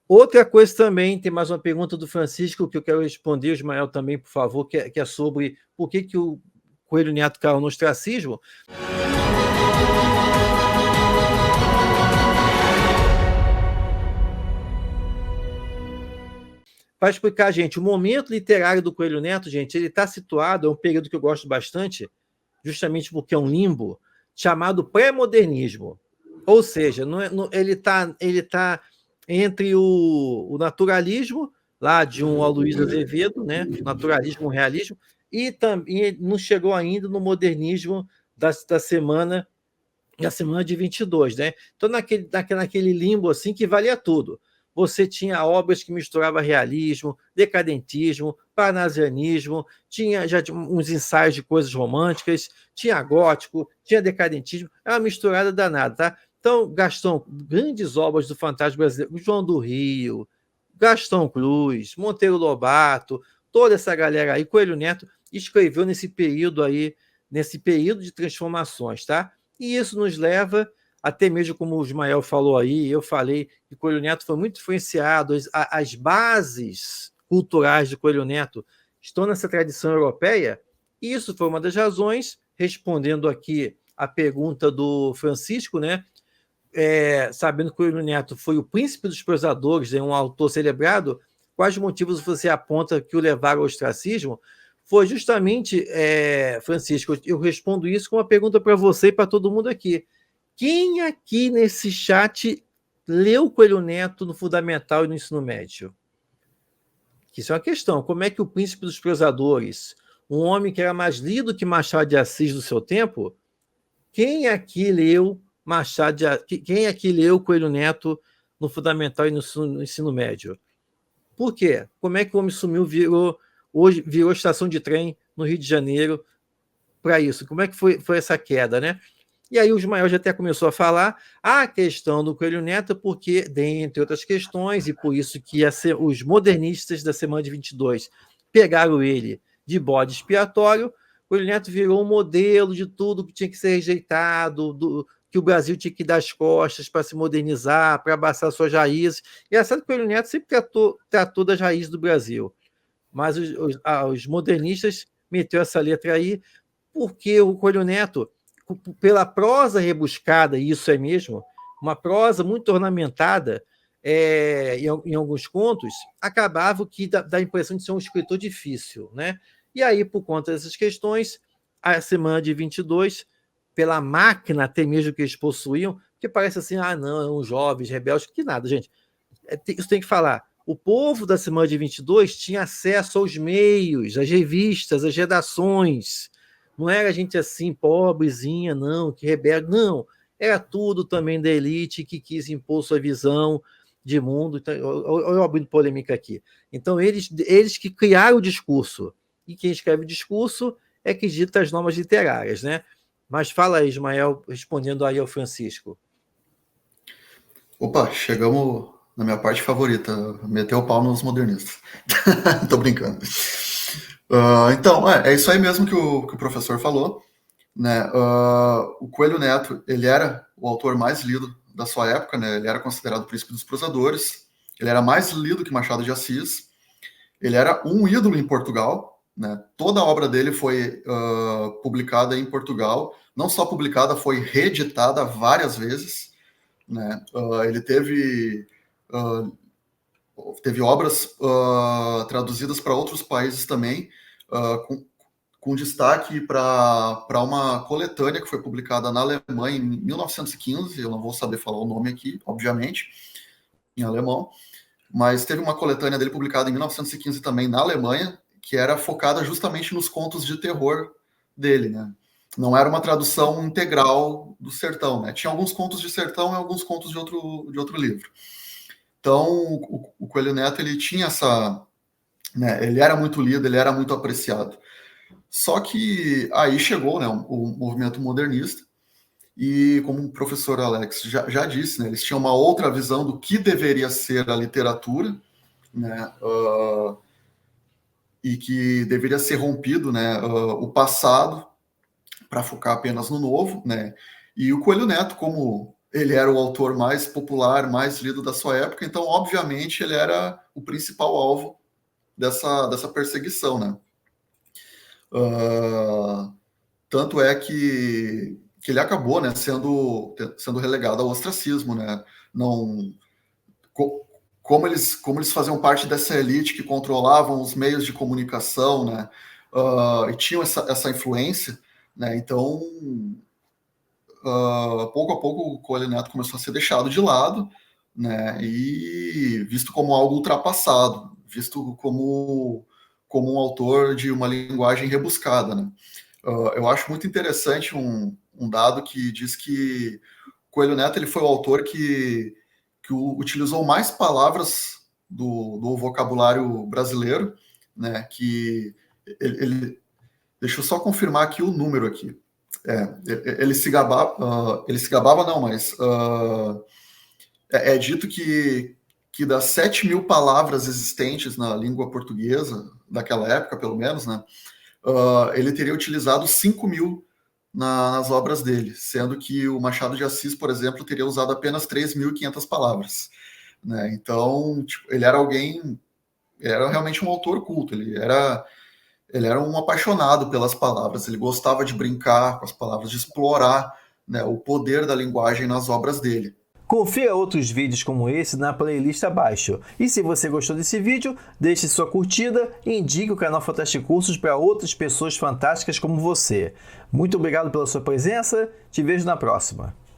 Outra coisa também, tem mais uma pergunta do Francisco que eu quero responder, Ismael também, por favor, que é sobre por que o Coelho Neto caiu no ostracismo. Para explicar, gente, o momento literário do Coelho Neto, gente, ele está situado, é um período que eu gosto bastante, justamente porque é um limbo, chamado pré-modernismo. Ou seja, ele está entre o naturalismo, lá de um Aloysio Azevedo, né? Naturalismo, realismo, e também não chegou ainda no modernismo da semana de 22, né? Então, naquele limbo assim que valia tudo. Você tinha obras que misturavam realismo, decadentismo, parnasianismo, tinha já uns ensaios de coisas românticas, tinha gótico, tinha decadentismo, é uma misturada danada, tá? Então, Gastão, grandes obras do fantástico brasileiro, João do Rio, Gastão Cruz, Monteiro Lobato, toda essa galera aí, Coelho Neto escreveu nesse período de transformações, tá? E isso nos leva, até mesmo como o Ismael falou aí, eu falei que Coelho Neto foi muito influenciado, as bases culturais de Coelho Neto estão nessa tradição europeia, e isso foi uma das razões, respondendo aqui a pergunta do Francisco, né? Sabendo que Coelho Neto foi o príncipe dos prosadores, um autor celebrado, quais motivos você aponta que o levaram ao ostracismo? Foi justamente, Francisco, eu respondo isso com uma pergunta para você e para todo mundo aqui. Quem aqui nesse chat leu Coelho Neto no Fundamental e no Ensino Médio? Isso é uma questão. Como é que o príncipe dos prosadores, um homem que era mais lido que Machado de Assis do seu tempo, quem aqui leu quem aqui leu Coelho Neto no Fundamental e no Ensino Médio? Por quê? Como é que o homem sumiu, virou estação de trem no Rio de Janeiro para isso? Como é que foi essa queda, né? E aí o Ismael já até começou a falar a questão do Coelho Neto, porque, dentre outras questões, e por isso que os modernistas da Semana de 22 pegaram ele de bode expiatório, o Coelho Neto virou um modelo de tudo que tinha que ser rejeitado, que o Brasil tinha que dar as costas para se modernizar, para abraçar suas raízes. E é certo que o Coelho Neto sempre tratou das raízes do Brasil, mas os modernistas meteu essa letra aí, porque o Coelho Neto, pela prosa rebuscada, e isso é mesmo, uma prosa muito ornamentada, em alguns contos, acabava que dá a impressão de ser um escritor difícil, né? E aí, por conta dessas questões, a Semana de 22, pela máquina até mesmo que eles possuíam, que parece assim, não, eram jovens, rebeldes, que nada, gente. Isso tem que falar. O povo da Semana de 22 tinha acesso aos meios, às revistas, às redações. Não era gente assim, pobrezinha, não, que rebelde. Não, era tudo também da elite que quis impor sua visão de mundo. Então, eu abrindo polêmica aqui. Então, eles que criaram o discurso. E quem escreve o discurso é que dita as normas literárias, né? Mas fala aí, Ismael, respondendo aí ao Francisco. Opa, chegamos na minha parte favorita, meter o pau nos modernistas. Tô brincando. Então, é isso aí mesmo que o professor falou, né? O Coelho Neto, ele era o autor mais lido da sua época, né? Ele era considerado o príncipe dos prosadores, ele era mais lido que Machado de Assis, ele era um ídolo em Portugal, né? Toda a obra dele foi publicada em Portugal, não só publicada, foi reeditada várias vezes, né? Ele teve obras traduzidas para outros países também, com destaque para uma coletânea que foi publicada na Alemanha em 1915, eu não vou saber falar o nome aqui, obviamente, em alemão, mas teve uma coletânea dele publicada em 1915 também na Alemanha, que era focada justamente nos contos de terror dele, né? Não era uma tradução integral do sertão, né? Tinha alguns contos de sertão e alguns contos de outro livro. Então, o Coelho Neto, ele tinha essa... Né, ele era muito lido, ele era muito apreciado. Só que aí chegou, né, o movimento modernista, e como o professor Alex já disse, né, eles tinham uma outra visão do que deveria ser a literatura, né, e que deveria ser rompido, né, o passado para focar apenas no novo, né? E o Coelho Neto, como ele era o autor mais popular, mais lido da sua época, então, obviamente, ele era o principal alvo dessa perseguição, né? Tanto é que ele acabou, né, sendo relegado ao ostracismo, né? Não, como eles faziam parte dessa elite que controlavam os meios de comunicação, né? E tinham essa influência, né? Então, pouco a pouco o Coelho Neto começou a ser deixado de lado, né? E visto como algo ultrapassado, visto como um autor de uma linguagem rebuscada, né? Eu acho muito interessante um dado que diz que Coelho Neto ele foi o autor que utilizou mais palavras do vocabulário brasileiro, né? Que ele deixa eu só confirmar aqui o número aqui. Ele se gabava não, mas é dito que das 7.000 palavras existentes na língua portuguesa, daquela época, pelo menos, né, ele teria utilizado 5.000 nas obras dele, sendo que o Machado de Assis, por exemplo, teria usado apenas 3.500 palavras. Né? Então, tipo, ele era realmente um autor culto, ele era um apaixonado pelas palavras, ele gostava de brincar com as palavras, de explorar, né, o poder da linguagem nas obras dele. Confira outros vídeos como esse na playlist abaixo. E se você gostou desse vídeo, deixe sua curtida e indique o canal Fantástico Cursos para outras pessoas fantásticas como você. Muito obrigado pela sua presença, te vejo na próxima.